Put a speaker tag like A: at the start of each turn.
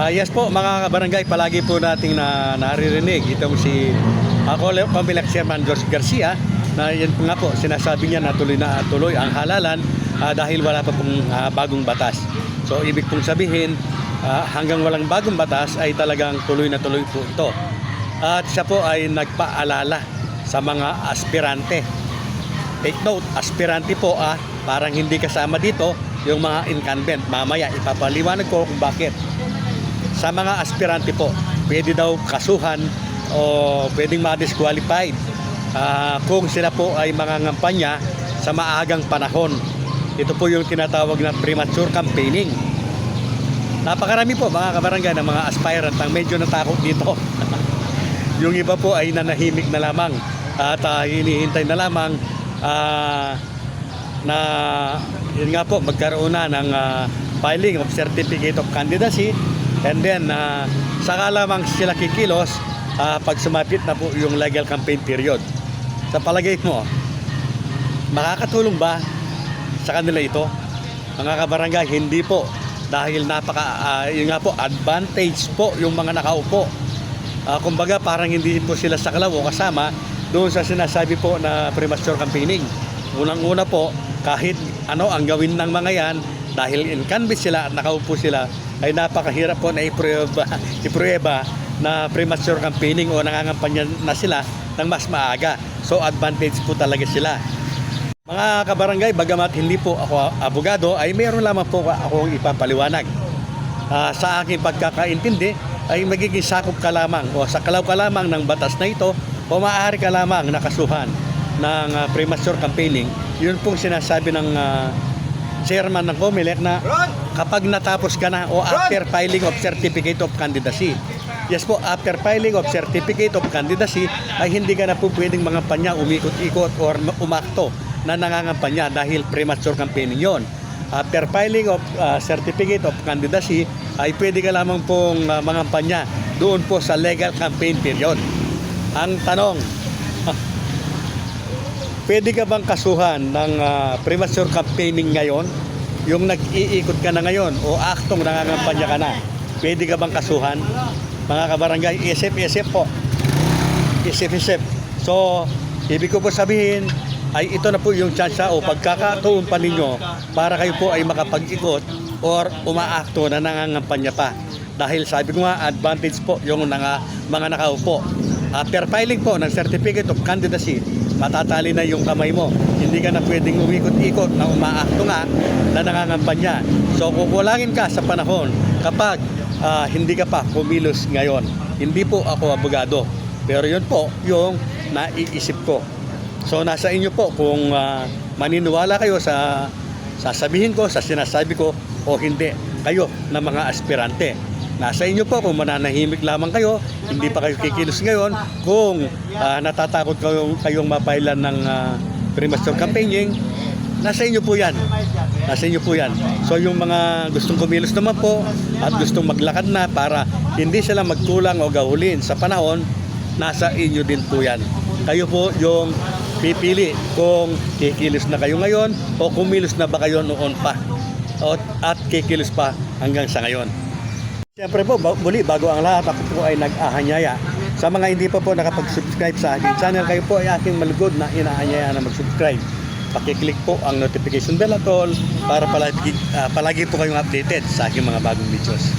A: Yes po mga kabarangay, palagi po nating naririnig itong si Comelec Chairman George Garcia na yan po nga po sinasabi niya na tuloy ang halalan dahil wala pa pong bagong batas. So ibig pong sabihin hanggang walang bagong batas ay talagang tuloy na tuloy po ito. At siya po ay nagpaalala sa mga aspirante. Take note, aspirante po parang hindi kasama dito yung mga incumbent. Mamaya ipapaliwanag ko kung bakit. Sa mga aspirante po, pwede daw kasuhan o pwedeng ma-disqualified kung sila po ay mangangampanya sa maagang panahon. Ito po yung tinatawag na premature campaigning. Napakarami po mga kabarangay ng mga aspirant ang medyo natakot dito. Yung iba po ay nanahimik na lamang at hinihintay na lamang na yun nga po magkaroon na ng filing of certificate of candidacy. And then, saka lamang sila kikilos pag sumapit na po yung legal campaign period. Sa palagay mo, makakatulong ba sa kanila ito? Mga kabarangay, hindi po. Dahil yun nga po, advantage po yung mga nakaupo. Kumbaga, parang hindi po sila saklaw o kasama doon sa sinasabi po na premature campaigning. Unang-una po, kahit ano ang gawin ng mga yan, dahil incumbent sila at nakaupo sila, ay napakahirap po na iprueba na premature campaigning o nangangampanya na sila ng mas maaga. So advantage po talaga sila. Mga kabarangay, bagamat hindi po ako abogado, ay mayroon lamang po akong ipapaliwanag. Sa aking pagkakaintindi, ay magiging sakop ka lamang o saklaw ka lamang ng batas na ito o maaari ka lamang nakasuhan ng premature campaigning. Yun pong sinasabi ng chairman ng Comelec na kapag natapos ka na o after filing of certificate of candidacy. Yes po, after filing of certificate of candidacy ay hindi ka na po pwedeng mangampanya, umikot-ikot or umakto na nangangampanya dahil premature campaigning yon. After filing of certificate of candidacy ay pwede ka lamang pong mangampanya doon po sa legal campaign period. Ang tanong, pwede ka bang kasuhan ng premature campaigning ngayon? Yung nag-iikot ka na ngayon o aktong nangangampanya ka na, pwede ka bang kasuhan? Mga kabarangay, isip-isip po. Isip-isip. So, ibig ko po sabihin, ay ito na po yung chance o pagkakataon pa ninyo para kayo po ay makapag-ikot or umaakto na nangangampanya pa. Dahil sabi ko nga, advantage po yung mga nakaupo. After filing po ng certificate of candidacy, matatali na yung kamay mo. Hindi ka na pwedeng umikot-ikot na umaakto nga na nangangampanya. So kukulangin ka sa panahon kapag hindi ka pa kumilos ngayon. Hindi po ako abogado, pero yun po yung naiisip ko. So nasa inyo po kung maniniwala kayo sa sasabihin ko, sa sinasabi ko o hindi. Kayo na mga aspirante. Nasa inyo po kung mananahimik lamang kayo, hindi pa kayo kikilos ngayon, kung natatakot kayong mapailan ng premature campaigning, nasa inyo po yan. Nasa inyo po yan. So yung mga gustong kumilos naman po at gustong maglakad na para hindi sila magkulang o gahulin sa panahon, nasa inyo din po yan. Kayo po yung pipili kung kikilos na kayo ngayon o kumilos na ba kayo noon pa at kikilos pa hanggang sa ngayon. Siyempre po, muli bago ang lahat, ako po ay nag-ahanyaya. Sa mga hindi pa po nakapag-subscribe sa aking channel, kayo po ay aking malugod na inaahanyaya na mag-subscribe. Pakiclick po ang notification bell at all para palagi po kayong updated sa aking mga bagong videos.